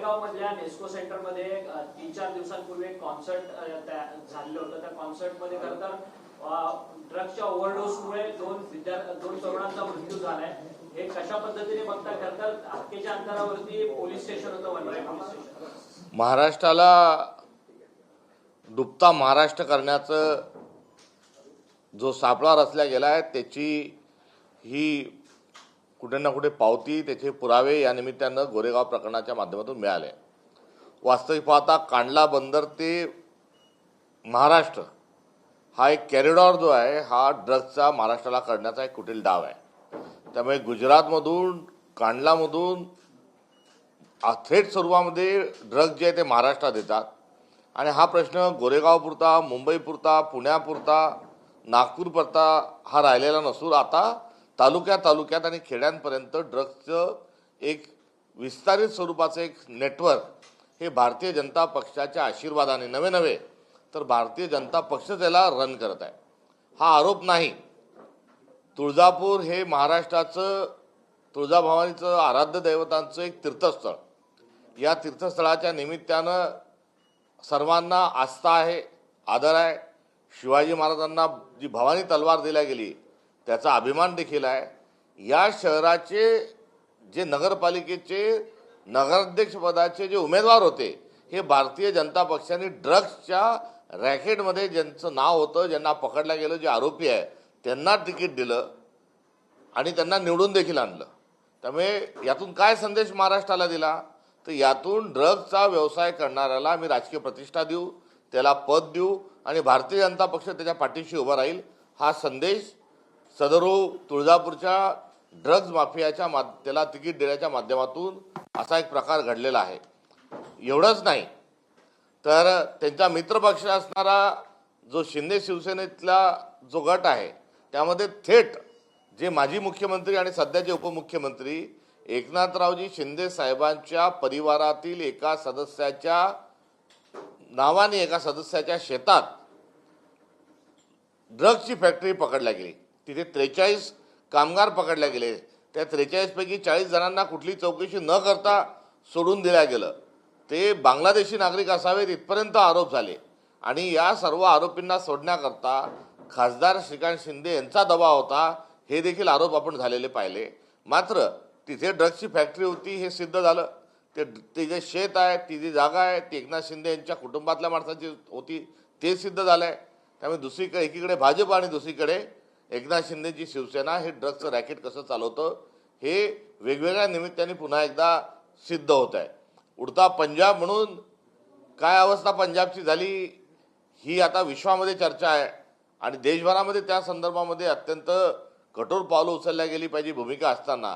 गोरेगाव मधल्या नेस्को सेंटर मध्ये 3-4 दिवसांपूर्वी एक कॉन्सर्ट झालेलं होतं. त्या कॉन्सर्ट मध्ये खरं तर ड्रग्सच्या ओव्हरडोसमुळे दोन तरुणांचा मृत्यू झालाय. हे कशा पद्धतीने बघता? खरं तर हक्केच्या अंतरावरती पोलीस स्टेशन होतं, वनराई पोलीस स्टेशन. महाराष्ट्राला डुबता महाराष्ट्र करण्याचं जो सापळा रचला गेला आहे त्याची ही कुठे ना कुठे पावती, त्याचे पुरावे या निमित्तानं गोरेगाव प्रकरणाच्या माध्यमातून मिळाले. वास्तविक पाहता कांडला बंदर ते महाराष्ट्र हा एक कॅरिडॉर जो आहे हा ड्रग्सचा महाराष्ट्राला करण्याचा एक कुटील डाव आहे. त्यामुळे गुजरातमधून कांडलामधून थेट स्वरूपामध्ये ड्रग्ज जे आहे ते महाराष्ट्रात येतात आणि हा प्रश्न गोरेगावपुरता, मुंबईपुरता, पुण्यापुरता, नागपूरपुरता हा राहिलेला नसून आता तालुक्यात आणि खेड्यांपर्यंत ड्रग्सचं एक विस्तारित स्वरूपाचं एक नेटवर्क हे भारतीय जनता पक्षाच्या आशीर्वादाने नवे तर भारतीय जनता पक्ष त्याला रन करत आहे. हा आरोप नाही. तुळजापूर हे महाराष्ट्राचं तुळजाभवानीचं आराध्य दैवतांचं एक तीर्थस्थळ. या तीर्थस्थळाच्या निमित्तानं सर्वांना आस्था आहे, आदर आहे. शिवाजी महाराजांना जी भवानी तलवार दिल्या गेली त्याचा अभिमान देखील आहे. या शहराचे जे नगरपालिकेचे नगराध्यक्षपदाचे जे उमेदवार होते हे भारतीय जनता पक्षाने ड्रग्सच्या रॅकेटमध्ये ज्यांचं नाव होतं, ज्यांना पकडलं गेलं, जे आरोपी आहे त्यांना तिकीट दिलं आणि त्यांना निवडून देखील आणलं. त्यामुळे यातून काय संदेश महाराष्ट्राला दिला तर यातून ड्रग्सचा व्यवसाय करणाऱ्याला आम्ही राजकीय प्रतिष्ठा देऊ, त्याला पद देऊ आणि भारतीय जनता पक्ष त्याच्या पाठीशी उभा राहील हा संदेश सदरू तुळजापूरच्या ड्रग्ज माफियाच्या त्याला तिकीट देण्याच्या माध्यमातून असा एक प्रकार घडलेला आहे. एवढंच नाही तर त्यांचा मित्रपक्ष असणारा जो शिंदे शिवसेनेतला जो गट आहे त्यामध्ये थेट जे माजी मुख्यमंत्री आणि सध्याचे उपमुख्यमंत्री एकनाथरावजी शिंदे साहेबांच्या परिवारातील एका सदस्याच्या नावाने एका सदस्याच्या शेतात ड्रग्सची फॅक्टरी पकडल्या गेली. तिथे 43 कामगार पकडले गेले. त्या 43 पैकी 40 जणांना कुठली चौकशी न करता सोडून दिल्या गेलं. ते बांगलादेशी नागरिक असावेत इथपर्यंत आरोप झाले आणि या सर्व आरोपींना सोडण्याकरता खासदार श्रीकांत शिंदे यांचा दबाव होता. हे देखील आरोप आपण झालेले पाहिले. मात्र तिथे ड्रग्सची फॅक्टरी होती हे सिद्ध झालं. ते जे शेत आहे, ती जी जागा आहे ती एकनाथ शिंदे यांच्या कुटुंबातल्या माणसाची होती ते सिद्ध झालं आहे. त्यामुळे दुसरीकडे एकीकडे भाजप आणि दुसरीकडे एकनाथ शिंदेची शिवसेना हे ड्रग्सचं रॅकेट कसं चालवतं हे वेगवेगळ्या निमित्ताने पुन्हा एकदा सिद्ध होत आहे. उडता पंजाब म्हणून काय अवस्था पंजाबची झाली ही आता विश्वामध्ये चर्चा आहे आणि देशभरामध्ये त्या संदर्भामध्ये अत्यंत कठोर पावलं उचलल्या गेली पाहिजे भूमिका असताना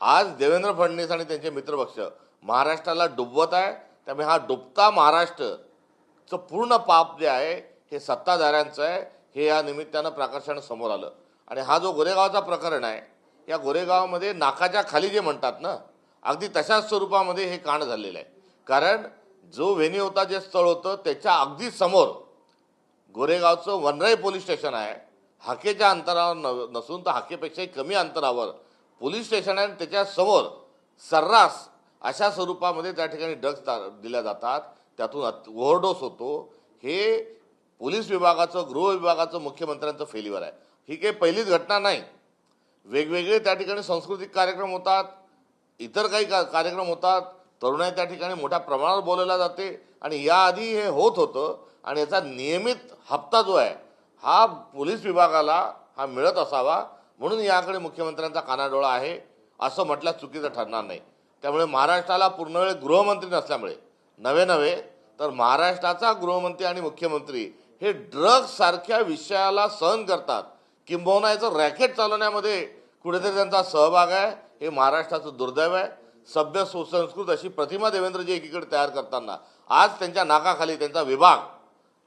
आज देवेंद्र फडणवीस आणि त्यांचे मित्रपक्ष महाराष्ट्राला डुबवत आहे. त्यामुळे हा डुबता महाराष्ट्रचं पूर्ण पाप जे आहे हे सत्ताधाऱ्यांचं आहे हे या निमित्तानं प्रकर्षानं समोर आलं. आणि हा जो गोरेगावचा प्रकरण आहे या गोरेगावमध्ये नाकाच्या खाली जे म्हणतात ना अगदी तशाच स्वरूपामध्ये हे कांड झालेलं आहे. कारण जो व्हेन्यू होता, जे स्थळ होतं त्याच्या अगदी समोर गोरेगावचं वनराई पोलीस स्टेशन आहे. हाकेच्या अंतरावर नसून तर हाकेपेक्षाही कमी अंतरावर पोलीस स्टेशन आहे आणि त्याच्या समोर सर्रास अशा स्वरूपामध्ये त्या ठिकाणी ड्रग्ज दिल्या जातात. त्यातून ओव्हरडोस होतो. हे पोलीस विभागाचं, गृह विभागाचं, मुख्यमंत्र्यांचं फेल्युअर आहे. ही काही पहिलीच घटना नाही. वेगवेगळे त्या ठिकाणी सांस्कृतिक कार्यक्रम होतात, इतर काही कार्यक्रम होतात, तरुणाई त्या ठिकाणी मोठ्या प्रमाणावर बोलवल्या जाते आणि याआधी हे होत होतं आणि याचा नियमित हप्ता जो आहे हा पोलीस विभागाला हा मिळत असावा म्हणून याकडे मुख्यमंत्र्यांचा कानाडोळा आहे असं म्हटलं चुकीचं ठरणार नाही. त्यामुळे महाराष्ट्राला पूर्णवेळ गृहमंत्री नसल्यामुळे नव्हे तर महाराष्ट्राचा गृहमंत्री आणि मुख्यमंत्री हे ड्रग्स सारख्या विषयाला सहन करतात किंबहुना याचं रॅकेट चालवण्यामध्ये कुठेतरी त्यांचा सहभाग आहे. हे महाराष्ट्राचं दुर्दैव आहे. सभ्य सुसंस्कृत अशी प्रतिमा देवेंद्रजी एकीकडे तयार करताना आज त्यांच्या नाकाखाली त्यांचा विभाग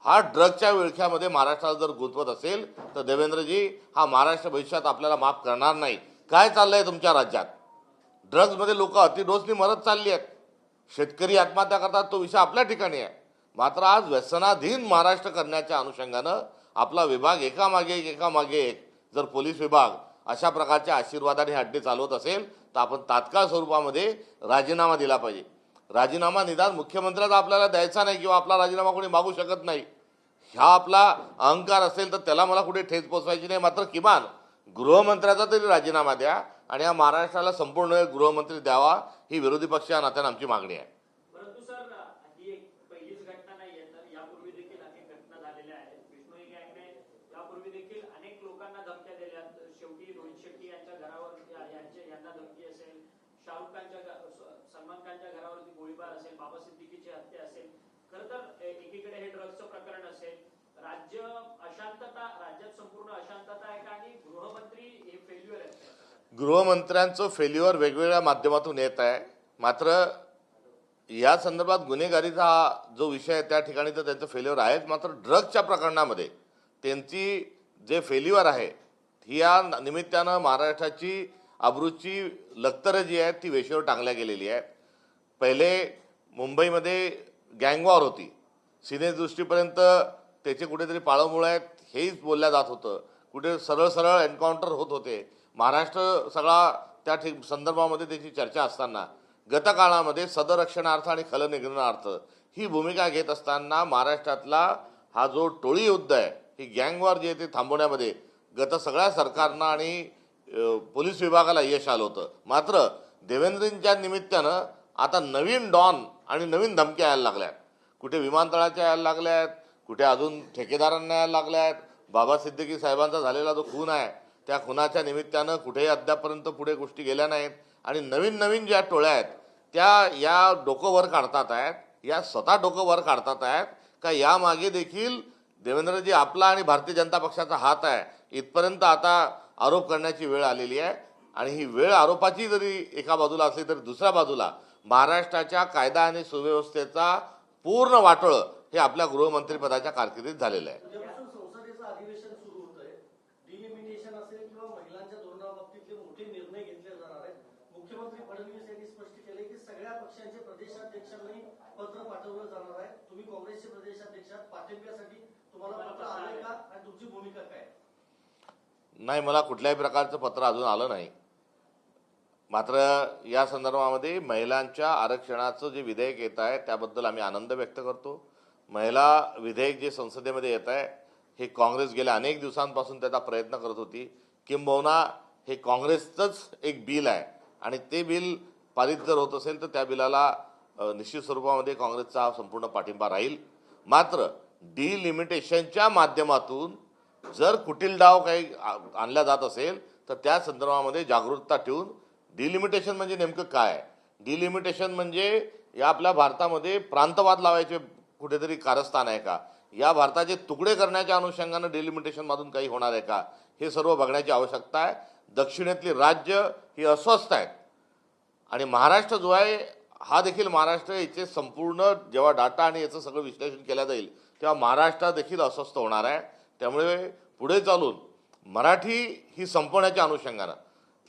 हा ड्रग्सच्या विळख्यामध्ये महाराष्ट्राला जर गुंतवत असेल तर देवेंद्रजी हा महाराष्ट्र भविष्यात आपल्याला माफ करणार नाही. काय चाललंय तुमच्या राज्यात? ड्रग्समध्ये लोक अतिडोसनी मरत चालली आहेत. शेतकरी आत्महत्या करतात, तो विषय आपल्या ठिकाणी आहे. मात्र आज व्यसनाधीन महाराष्ट्र करण्याच्या अनुषंगानं आपला विभाग एकामागे एक जर पोलीस विभाग अशा प्रकारच्या आशीर्वादाने अड्डे चालवत असेल तर आपण तात्काळ स्वरूपामध्ये राजीनामा दिला पाहिजे. राजीनामा निदान मुख्यमंत्र्याचा आपल्याला द्यायचा नाही किंवा आपला राजीनामा कोणी मागू शकत नाही, हा आपला अहंकार असेल तर त्याला मला कुठे ठेच पोचवायची नाही. मात्र किमान गृहमंत्र्याचा तरी राजीनामा द्या आणि या महाराष्ट्राला संपूर्ण वेळ गृहमंत्री द्यावा, ही विरोधी पक्ष या नात्याने आमची मागणी आहे. परंतु सर, ही एक पहिलीच घटना नाहीये, तर यापूर्वी देखील अनेक घटना झालेल्या आहेत. बिश्नोई गँगने यापूर्वी देखील अनेक लोकांना धमक्या दिल्या. शेवटी रोहित शेट्टी यांच्या घरावर यांना धमकी असेल, शाहरुख खानच्या सलमान खानच्या घरावरती गोळीबार असेल, बाबा सिद्दीकीची हत्या असेल. खरं तर एकीकडे हे ड्रग्सचं प्रकरण असेल, राज्यात संपूर्ण अशांतता आहे का, आणि गृहमंत्री हे फेल्युअर आहेत? गृहमंत्र्यांचं फेल्युअर वेगवेगळ्या माध्यमातून येत आहे. मात्र या संदर्भात गुन्हेगारीचा हा जो विषय आहे त्या ठिकाणी तर त्यांचं फेल्युअर आहेच. मात्र ड्रग्सच्या प्रकरणामध्ये त्यांची जे फेल्युअर आहे ही या निमित्तानं महाराष्ट्राची अब्रूची लक्तरं जी आहेत ती वेशीवर टांगल्या गेलेली आहेत. पहिले मुंबईमध्ये गँगवॉर होती, सिनेदृष्टीपर्यंत त्याचे कुठेतरी पाळंमुळं आहेत हेच बोलल्या जात होतं. कुठे सरळ सरळ एन्काउंटर होत होते. महाराष्ट्र सगळा त्या संदर्भामध्ये त्याची चर्चा असताना गतकाळामध्ये सदरक्षणार्थ आणि खलनिग्रहणार्थ ही भूमिका घेत असताना महाराष्ट्रातला हा जो टोळी युद्ध आहे, ही गँगवॉर जे आहे ते थांबवण्यामध्ये गत सगळ्या सरकारनं आणि पोलीस विभागाला यश आलं होतं. मात्र देवेंद्रजींच्या निमित्तानं आता नवीन डॉन आणि नवीन धमक्या यायला लागल्यात. कुठे विमानतळाच्या यायला लागल्यात, कुठे अजून ठेकेदारांना यायला लागल्यात. बाबा सिद्दीकी साहेबांचा झालेला जो खून आहे त्या खुनाच्या निमित्तानं कुठेही अद्यापर्यंत पुढे गोष्टी गेल्या नाहीत. आणि नवीन नवीन ज्या टोळ्या आहेत त्या या डोकं वर काढतात आहेत, या स्वतः डोकं वर काढतात आहेत का यामागे देखील देवेंद्रजी आपला आणि भारतीय जनता पक्षाचा हात आहे, इथपर्यंत आता आरोप करण्याची वेळ आलेली आहे. आणि ही वेळ आरोपाची जरी एका बाजूला असली तरी दुसऱ्या बाजूला महाराष्ट्राच्या कायदा आणि सुव्यवस्थेचा पूर्ण वाटोळं हे आपल्या गृहमंत्रीपदाच्या कारकिर्दीत झालेलं आहे. संसदेचं अधिवेशन सुरू होत आहे. डिलिमिटेशन असेल किंवा महिलांच्या धोरणाबाबतीतले मोठे निर्णय घेतले जाणार आहेत. मुख्यमंत्री फडणवीस यांनी स्पष्ट केले की सगळ्या पक्षांचे प्रदेशाध्यक्षांनाही पत्र पाठवलं जाणार आहे. तुम्ही काँग्रेसचे प्रदेशाध्यक्ष पाठिंब्यासाठी तुम्हाला पत्र आलंय का आणि तुमची भूमिका काय? नाही, मला कुठल्याही प्रकारचं पत्र अजून आलं नाही. मात्र या संदर्भामध्ये महिलांच्या आरक्षणाचं जे विधेयक येत आहे त्याबद्दल आम्ही आनंद व्यक्त करतो. महिला विधेयक जे संसदेमध्ये येत आहे हे काँग्रेस गेल्या अनेक दिवसांपासून त्याचा प्रयत्न करत होती. किंबहुना हे काँग्रेसचंच एक बिल आहे आणि ते बिल पारित जर होत असेल तर त्या बिलाला निश्चित स्वरूपामध्ये काँग्रेसचा संपूर्ण पाठिंबा राहील. मात्र डिलिमिटेशनच्या माध्यमातून जर कुटील डाव काही आणला जात असेल तर त्या संदर्भामध्ये जागरूकता ठेवून डिलिमिटेशन म्हणजे नेमकं काय, डिलिमिटेशन म्हणजे या आपल्या भारतामध्ये प्रांतवाद लावायचे कुठेतरी कारस्थान आहे का, या भारताचे तुकडे करण्याच्या अनुषंगानं डिलिमिटेशनमधून काही होणार आहे का, हे सर्व बघण्याची आवश्यकता आहे. दक्षिणेतली राज्य ही अस्वस्थ आहेत आणि महाराष्ट्र जो आहे हा देखील महाराष्ट्र याचे संपूर्ण जेव्हा डाटा आणि याचं सगळं विश्लेषण केलं जाईल तेव्हा महाराष्ट्र देखील अस्वस्थ होणार आहे. त्यामुळे पुढे चालून मराठी ही संपवण्याच्या अनुषंगानं,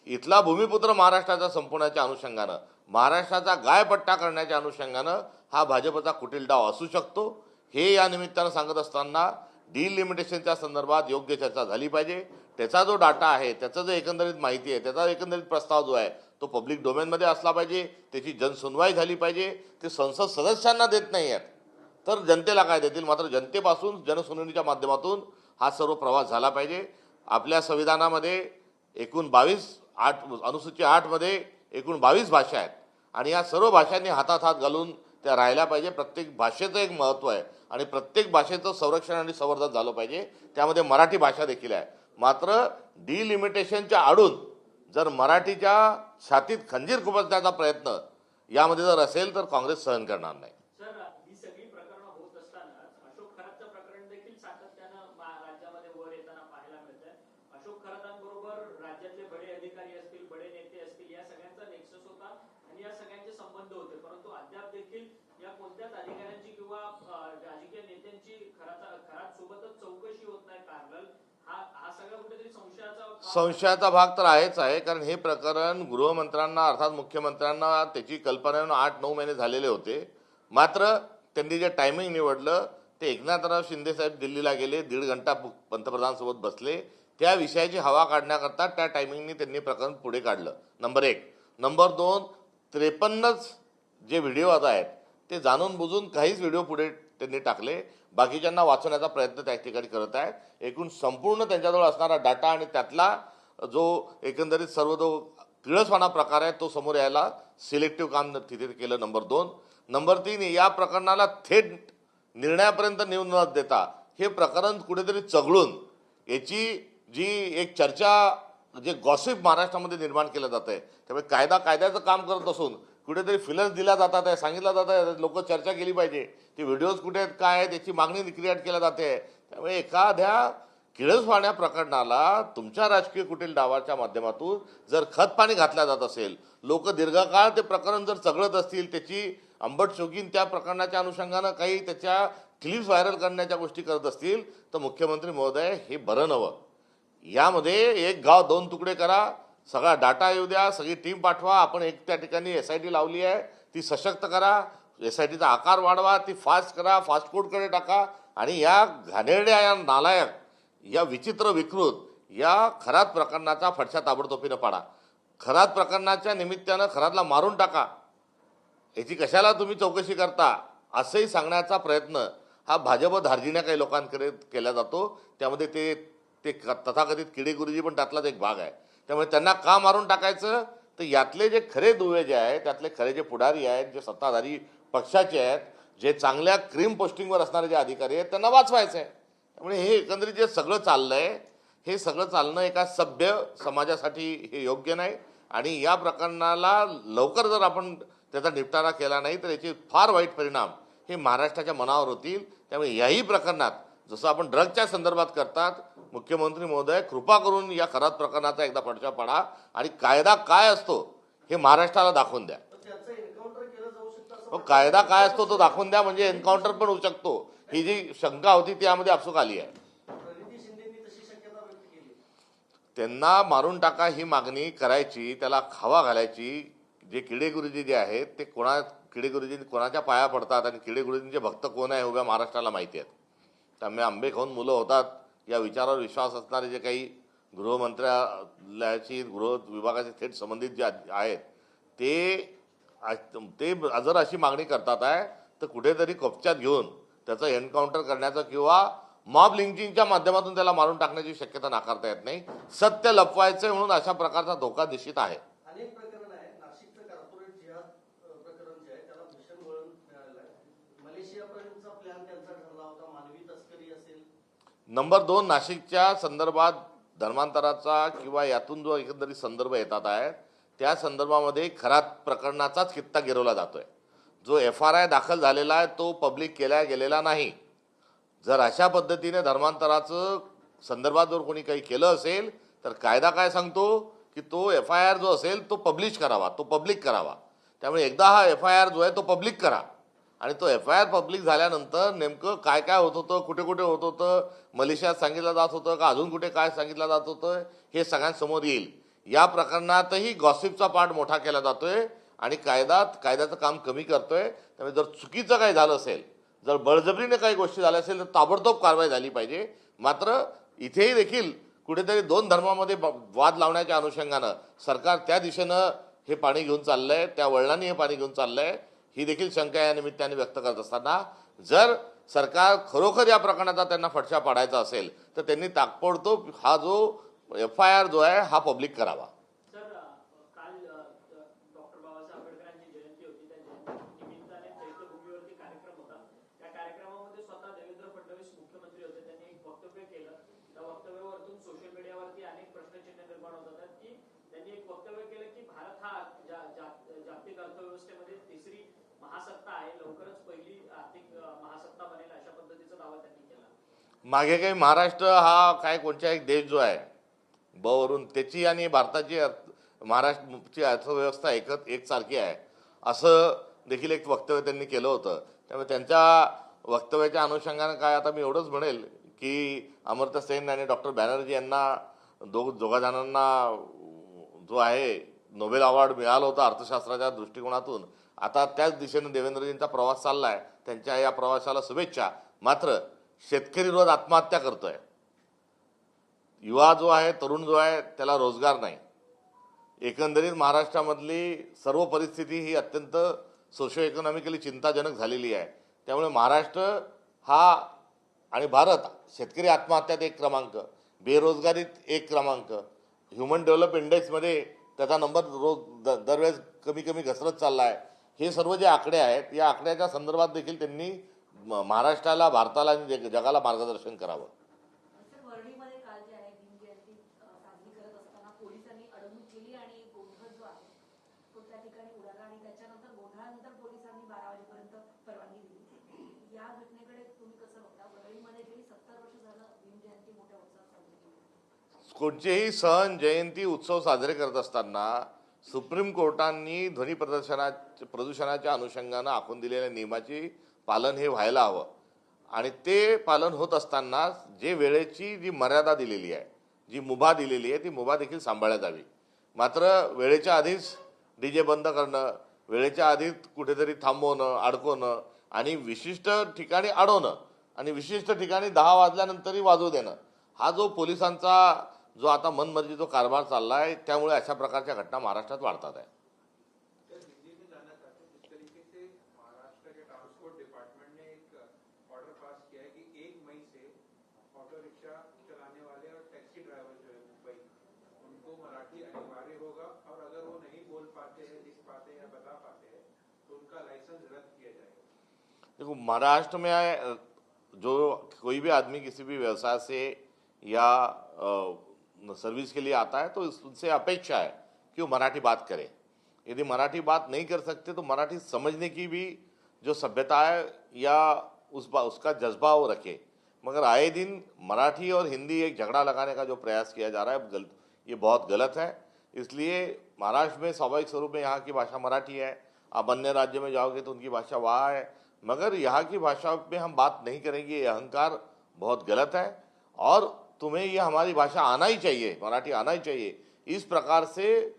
इथला भूमिपुत्र महाराष्ट्राचा संपवण्याच्या अनुषंगानं, महाराष्ट्राचा गायपट्टा करण्याच्या अनुषंगानं हा भाजपचा कुटील डाव असू शकतो. हे या निमित्तानं सांगत असताना डिलिमिटेशनच्या संदर्भात योग्य चर्चा झाली पाहिजे. त्याचा जो डाटा आहे, त्याचं जो एकंदरीत माहिती आहे, त्याचा एकंदरीत प्रस्ताव जो आहे तो पब्लिक डोमेनमध्ये असला पाहिजे. त्याची जनसुनवाई झाली पाहिजे. ते संसद सदस्यांना देत नाही आहेत तर जनतेला काय देतील. मात्र जनतेपासून जनसुनवाईच्या माध्यमातून हा सर्व प्रवास झाला पाहिजे. आपल्या संविधानामध्ये एकूण 22 अनुसूची 8 मध्ये एकूण 22 भाषा आहेत आणि या सर्व भाषांनी हातात हात घालून त्या राहिल्या पाहिजे. प्रत्येक भाषेचं एक महत्त्व आहे आणि प्रत्येक भाषेचं संरक्षण आणि संवर्धन झालं पाहिजे. त्यामध्ये मराठी भाषा देखील आहे. मात्र डिलिमिटेशनच्या आडून जर मराठीच्या छातीत खंजीर खुपसण्याचा प्रयत्न यामध्ये जर असेल तर काँग्रेस सहन करणार नाही. सर, ही सगळी प्रकरणं होत असताना अशोक खरातचं प्रकरण देखील सातत्यानं राज्यामध्ये वर येताना पाहायला मिळतंय. अशोक खरातांबरोबर राज्यातले बडे अधिकारी असतील, बडे नेते असतील, या सगळ्यांचा नेक्सस होता आणि या सगळ्यांचे संबंध होते. परंतु अद्याप देखील या कोणत्याच अधिकाऱ्यांची किंवा राजकीय नेत्यांची खरात सोबतच चौकशी होत नाही. पॅरलल हा सगळा कुठेतरी संशयाचा भाग तर आहेच आहे. कारण हे प्रकरण गृहमंत्र्यांना अर्थात मुख्यमंत्र्यांना त्याची कल्पना येऊन 8-9 महिने झालेले होते. मात्र त्यांनी जे टायमिंग निवडलं ते एकनाथराव शिंदे साहेब दिल्लीला गेले, 1.5 घंटा पंतप्रधानांसोबत बसले. त्या विषयाची हवा काढण्याकरता त्या टायमिंगनी त्यांनी प्रकरण पुढे काढलं. नंबर 1. नंबर 2, 53 जे व्हिडिओ आता आहेत ते जाणून बुजून काहीच व्हिडिओ पुढे त्यांनी टाकले, बाकीच्यांना वाचवण्याचा प्रयत्न त्या ठिकाणी करत आहेत. एकूण संपूर्ण त्यांच्याजवळ असणारा डाटा आणि त्यातला जो एकंदरीत सर्व जो किळसवाणा प्रकार आहे तो समोर यायला सिलेक्टिव्ह काम तिथे केलं. नंबर 2. नंबर 3, या प्रकरणाला थेट निर्णयापर्यंत नेऊन न देता हे प्रकरण कुठेतरी चघळून याची जी एक चर्चा जे गॉसिप महाराष्ट्रामध्ये निर्माण केलं जात आहे, त्यामुळे कायद्याचं काम करत असून कुठेतरी फिलर्स दिल्या जातात आहे, सांगितलं जात आहे लोक चर्चा केली पाहिजे, ते व्हिडिओज कुठे आहेत काय आहेत याची मागणी क्रिएट केल्या जाते. त्यामुळे एखाद्या किळसवाण्या प्रकरणाला तुमच्या राजकीय कुटील डावाच्या माध्यमातून जर खतपाणी घातल्या जात असेल, लोक दीर्घकाळ ते प्रकरण जर चघळत असतील, त्याची आंबट शौकीन त्या प्रकरणाच्या अनुषंगानं काही त्याच्या क्लिप्स व्हायरल करण्याच्या गोष्टी करत असतील तर मुख्यमंत्री महोदय हे बरं नवं. यामध्ये एक गाव 2 तुकडे करा, सगळा डाटा येऊ द्या, सगळी टीम पाठवा, आपण एक त्या ठिकाणी SIT लावली आहे ती सशक्त करा, SITचा आकार वाढवा, ती फास्ट करा, फास्ट कोडकडे टाका आणि या घाणेरड्या या नालायक या विचित्र विकृत या खरात प्रकरणाचा फडशा ताबडतोबीनं पाडा. खरात प्रकरणाच्या निमित्तानं खरातला मारून टाका, याची कशाला तुम्ही चौकशी करता असंही सांगण्याचा प्रयत्न हा भाजप धार्जिण्या काही लोकांकडे केला जातो. त्यामध्ये ते तथाकथित किडे गुरुजी पण त्यातलाच एक भाग आहे. त्यामुळे त्यांना का मारून टाकायचं, तर यातले जे खरे दुवे जे आहेत, त्यातले खरे जे पुढारी आहेत, जे सत्ताधारी पक्षाचे आहेत, जे चांगल्या क्रीम पोस्टिंगवर असणारे जे अधिकारी आहेत त्यांना वाचवायचं आहे. त्यामुळे हे एकंदरीत जे सगळं चाललंय हे सगळं चालणं एका सभ्य समाजासाठी हे योग्य नाही आणि या प्रकरणाला लवकर जर आपण त्याचा निपटारा केला नाही तर याचे फार वाईट परिणाम हे महाराष्ट्राच्या मनावर होतील. त्यामुळे याही प्रकरणात जसं आपण ड्रगच्या संदर्भात करतात, मुख्यमंत्री महोदय कृपा करून या खरात प्रकरणाचा एकदा फडशा पाडा आणि कायदा काय असतो हे महाराष्ट्राला दाखवून द्या. त्याचं एन्काउंटर केलं जाऊ शकतं असं हो, कायदा काय असतो तो दाखवून द्या, म्हणजे एन्काउंटर पण होऊ शकतो. ही जी शंका होती ती यामध्ये आपसूक आली आहे. प्रणिती शिंदेंनी तशी शक्यता व्यक्त केली. त्यांना मारून टाका ही मागणी करायची, त्याला खावा घालायची. जे किडे गुरुजी जे आहेत ते किडे गुरुजी कोणाच्या पाया पडतात आणि किडे गुरुजींचे भक्त कोण आहे उभ्या महाराष्ट्राला माहिती आहेत. त्यामुळे आंबे खाऊन मुलं होतात या विचारावर विश्वास असणारे जे काही गृहमंत्रालयाची गृह विभागाचे थेट संबंधित जे आहेत ते जर अशी मागणी करतात आहे तर कुठेतरी कपच्यात घेऊन त्याचं एन्काउंटर करण्याचं किंवा मॉब लिंचिंगच्या माध्यमातून त्याला मारून टाकण्याची शक्यता नाकारता येत नाही. सत्य लपवायचं म्हणून अशा प्रकारचा धोका निश्चित आहे. अनेक प्रकरण आहे. नाशिकचं कॉर्पोरेट जिहाद प्रकरण जे आहे त्याला भीषण वळण मिळालेलं आहे. मलेशियापर्यंतचा प्लॅन त्यांचा ठरला होता. मानवी तस्करी असेल. नंबर 2, नाशिकच्या संदर्भात धर्मांतराचा किंवा यातून जो एकंदरीत संदर्भ येतात आहे त्या संदर्भामध्ये खरात प्रकरणाचाच कित्ता गिरवला जातोय. जो FRI दाखल झालेला आहे तो पब्लिक केला गेलेला नाही. जर अशा पद्धतीने धर्मांतराचं संदर्भात जर कोणी काही केलं असेल तर कायदा काय सांगतो की तो FIR जो असेल तो पब्लिश करावा, तो पब्लिक करावा. त्यामुळे एकदा हा FIR जो आहे तो पब्लिक करा आणि तो FIR पब्लिक झाल्यानंतर नेमकं काय काय होत होतं, कुठे कुठे होत होतं, मलेशियात सांगितलं जात होतं का अजून कुठे काय सांगितलं जात होतं हे सगळ्यांसमोर येईल. या प्रकरणातही गॉसिपचा पार्ट मोठा केला जातोय आणि कायद्याचं काम कमी करतोय. त्यामुळे जर चुकीचं काही झालं असेल, जर बळजबरीने काही गोष्टी झाल्या असेल तर ताबडतोब कारवाई झाली पाहिजे. मात्र इथेही देखील कुठेतरी 2 धर्मामध्ये वाद लावण्याच्या अनुषंगानं सरकार त्या दिशेनं हे पाणी घेऊन चाललंय, त्या वळणाने हे पाणी घेऊन चाललंय, ही देखील शंका या निमित्ताने व्यक्त करत असताना जर सरकार खरोखर या प्रकरणाचा त्यांना फडशा पाडायचा असेल तर त्यांनी ताबडतोब हा जो FIR जो आहे हा पब्लिक करावा. सर, काल डॉक्टर बाबासाहेब आंबेडकरांची जयंती होती. त्या जयंती निमित्ताने चैत्यभूमीवरती कार्यक्रम होता. त्या कार्यक्रमामध्ये स्वतः देवेंद्र फडणवीस मुख्यमंत्री होते. त्यांनी एक वक्तव्य केलं. त्या वक्तव्यावरतून सोशल मीडियावरती अनेक प्रश्नचिन्ह निर्माण होत आहेत की त्यांनी एक वक्तव्य केलं की भारत हा जागतिक अर्थव्यवस्थेमध्ये 3री महासत्ता आहे, लवकरच पहिली आर्थिक महासत्ता बनेल, अशा पद्धतीचा दावा त्यांनी केला. मागे काही महाराष्ट्र हा काय कोणत्या एक देश जो आहे वरून त्याची आणि भारताची महाराष्ट्राची अर्थव्यवस्था एकसारखी आहे असं देखील एक वक्तव्य त्यांनी केलं होतं. त्यामुळे त्यांच्या वक्तव्याच्या अनुषंगानं काय आता मी एवढंच म्हणेल की अमर्त्य सेन आणि डॉक्टर बॅनर्जी यांना दोघा जणांना जो आहे नोबेल अवॉर्ड मिळाला होता अर्थशास्त्राच्या दृष्टिकोनातून. आता त्याच दिशेनं देवेंद्रजींचा प्रवास चालला आहे. त्यांच्या या प्रवासाला शुभेच्छा. मात्र शेतकरी रोज आत्महत्या करतोय, युवा जो आहे, तरुण जो आहे त्याला रोजगार नाही. एकंदरीत महाराष्ट्रामधली सर्व परिस्थिती ही अत्यंत सोशो इकॉनॉमिकली चिंताजनक झालेली आहे. त्यामुळे महाराष्ट्र हा आणि भारत शेतकरी आत्महत्यात 1 क्रमांक, बेरोजगारीत 1 क्रमांक, ह्युमन डेव्हलप इंडेक्समध्ये त्याचा नंबर दरवेळेस कमी कमी घसरत चालला आहे. हे सर्व जे आकडे आहेत या आकड्याच्या संदर्भात देखील त्यांनी महाराष्ट्राला, भारताला आणि जगाला मार्गदर्शन करावं. सर, वरळीमध्ये काल जे आहे भीम जयंती साजरी करत असताना पोलिसांनी अडवणूक केली आणि गोंधळ जो आहे तो त्या ठिकाणी उडाला आणि त्याच्यानंतर गोंधळानंतर पोलिसांनी 12 वाजेपर्यंत परवानगी दिली. या घटनेकडे तुम्ही कसं बघता? वरळीमध्ये गेली 70 वर्ष झालं भीम जयंती मोठ्या उत्साहात साजरी केली. कोणतेही सण, जयंती, उत्सव साजरे करत असताना सुप्रीम कोर्टांनी ध्वनी प्रदूषणाच्या अनुषंगानं आखून दिलेल्या नियमाची पालन हे व्हायला हवं. आणि ते पालन होत असताना जे वेळेची जी मर्यादा दिलेली आहे, जी मुभा दिलेली आहे, ती मुभा देखील सांभाळल्या जावी. मात्र वेळेच्या आधीच DJ बंद करणं, वेळेच्या आधीच कुठेतरी थांबवणं, अडकवणं आणि विशिष्ट ठिकाणी अडवणं आणि विशिष्ट ठिकाणी 10 वाजल्यानंतरही वाजवू देणं, हा जो पोलिसांचा जो आता मनमर्जी जो कारभार चालला आहे, त्यामुळे अशा प्रकारच्या घटना महाराष्ट्रात वाढतात आहे. महाराष्ट्र के ट्रांसपोर्ट डिपार्टमेंट ने एक ऑर्डर पास किया है कि 1 मई से ऑटो रिक्शा चलाने वाले और टैक्सी ड्राइवर जो है मुंबई, उनको मराठी अनिवार्य होगा और अगर वो नहीं बोल पाते हैं, लिख पाते हैं या बता पाते हैं तो उनका लाइसेंस रद्द किया जाएगा. देखो, महाराष्ट्र में जो कोई भी आदमी किसी भी व्यवसाय से या सर्विस के लिए आता है तो उससे अपेक्षा है कि वो मराठी बात करे. यदि मराठी बात नहीं कर सकते तो मराठी समझने की भी जो सभ्यता है या उसका जज्बा वो रखे. मगर आए दिन मराठी और हिंदी एक झगड़ा लगाने का जो प्रयास किया जा रहा है, ये बहुत गलत है. इसलिए महाराष्ट्र में स्वाभाविक स्वरूप में यहाँ की भाषा मराठी है. आप अन्य राज्य में जाओगे तो उनकी भाषा वहाँ है, मगर यहाँ की भाषा में हम बात नहीं करेंगे, ये अहंकार बहुत गलत है. और तुम्हें ये हमारी भाषा आना ही चाहिए, मराठी आना ही चाहिए, इस प्रकार से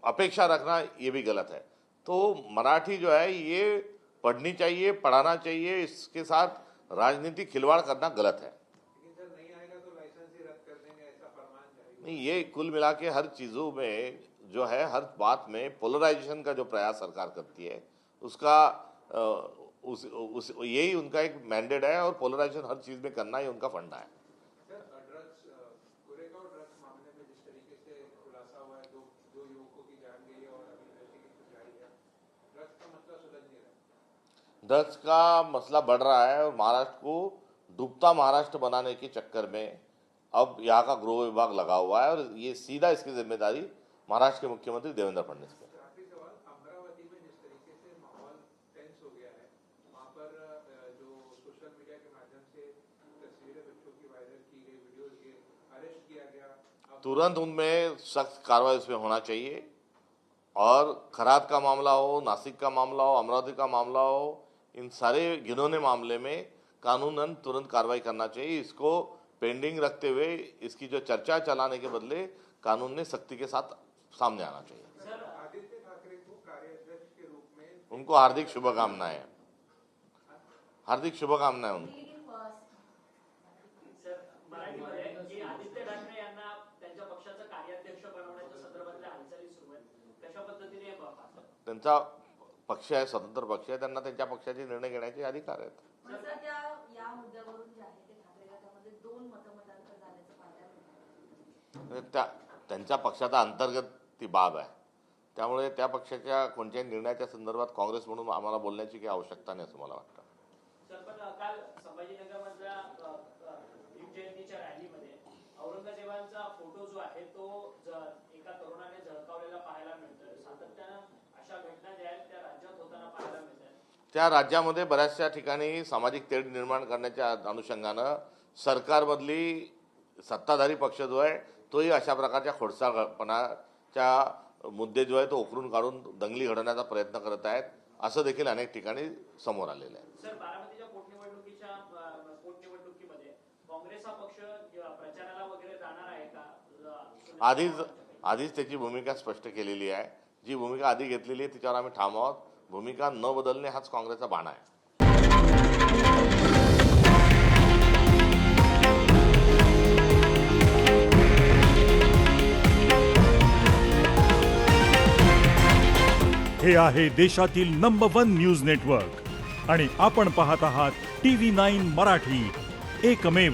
अपेक्षा रखना ये भी गलत है. तो मराठी जो है ये पढ़नी चाहिए, पढ़ाना चाहिए, इसके साथ राजनीति खिलवाड़ करना गलत है. लेकिन सर नहीं आएगा तो लाइसेंस ही रद्द कर देंगे, ऐसा फरमान जारी. नहीं, ये कुल मिला के हर चीज़ों में जो है, हर बात में पोलराइजेशन का जो प्रयास सरकार करती है, उसका यही उनका एक मैंडेट है और पोलराइजेशन हर चीज़ में करना ही उनका फंडा है. गोरेगांव ड्रग्स मामले में जिस तरीके से खुलासा हुआ है, दो युवकों की जान गई है और अभी इन्वेस्टिगेशन जारी है, ड्रग्स का मसला सुलझ नहीं रहा. ड्रग्स का मसला बढ़ रहा है और महाराष्ट्र को डूबता महाराष्ट्र बनाने के चक्कर में अब यहाँ का गृह विभाग लगा हुआ है और ये सीधा इसकी जिम्मेदारी महाराष्ट्र के मुख्यमंत्री देवेंद्र फडणवीस की. आखिरी सवाल, अमरावती में जिस तरीके से माहौल टेंस हो गया है, वहाँ पर जो सोशल मीडिया के माध्यम से तस्वीरें बच्चों की वायरल की गई, वीडियोज के अरेस्ट किया गया, तुरंत उनमें सख्त कार्रवाई उसमें होना चाहिए. और खरात का मामला हो, नासिक का मामला हो, अमरावती का मामला हो, इन सारे घिनौने मामले में कानूनन तुरंत कार्रवाई करना चाहिए. इसको पेंडिंग रखते हुए इसकी जो चर्चा चलाने के बदले कानून ने सख्ती के साथ सामने आना चाहिए. आदित्य ठाकरे को कार्याध्यक्ष के रूप में उनको हार्दिक शुभकामनाएं, हार्दिक शुभकामनाएं उनको. सर, मराठीमध्ये की आदित्य ठाकरे यांना त्यांच्या पक्षाचा कार्याध्यक्ष बनवण्याच्या संदर्भातल्या हालचाली सुरू आहेत, कशा पद्धतीने हे पाहता? त्यांचा पक्ष आहे, स्वतंत्र पक्ष आहे, त्यांना त्यांच्या पक्षाचे निर्णय घेण्याचे अधिकार आहेत. सर, या मुद्द्यावरून जे आहे ते ठाकरेला त्यामध्ये 2 मतमतांतर झाल्याचं पाहायला मिळतं. त्यांच्या पक्षाचा अंतर्गत ती बाब आहे. त्यामुळे त्या पक्षाच्या कोणत्याही निर्णयाच्या संदर्भात काँग्रेस म्हणून आम्हाला बोलण्याची काही आवश्यकता नाही असं मला वाटतं. सर, पण काल संभाजीनगरमधल्या भीम जयंतीच्या रॅलीमध्ये औरंगजेबांचा फोटो जो आहे तो एका तरुणाने झळकावलेला पाहायला मिळतोय. सातत्यानं अशा घटना ज्या आहेत त्या राज्यात होताना पाहायला मिळतात. त्या राज्यामध्ये बऱ्याचशा ठिकाणी सामाजिक तेढ निर्माण करण्याच्या अनुषंगानं सरकारमधली सत्ताधारी पक्ष जो आहे तोही अशा प्रकारच्या खोडसाळपणाच्या मुद्दे जो आहे तो उकरून काढून दंगली घडवण्याचा प्रयत्न करत आहेत, असं देखील अनेक ठिकाणी समोर आलेलं आहे. सर, बारामतीच्या पोटनिवडणुकीमध्ये काँग्रेस हा पक्ष प्रचाराला वगैरे जाणार आहे का? आधीच त्याची भूमिका स्पष्ट केलेली आहे. जी भूमिका आधी घेतलेली आहे तिच्यावर आम्ही ठाम आहोत. भूमिका न बदलणे हाच काँग्रेसचा बाणा आहे. हे आहे देशातील नंबर 1 न्यूज नेटवर्क आणि आपण पाहत आहात TV9 मराठी, एकमेव.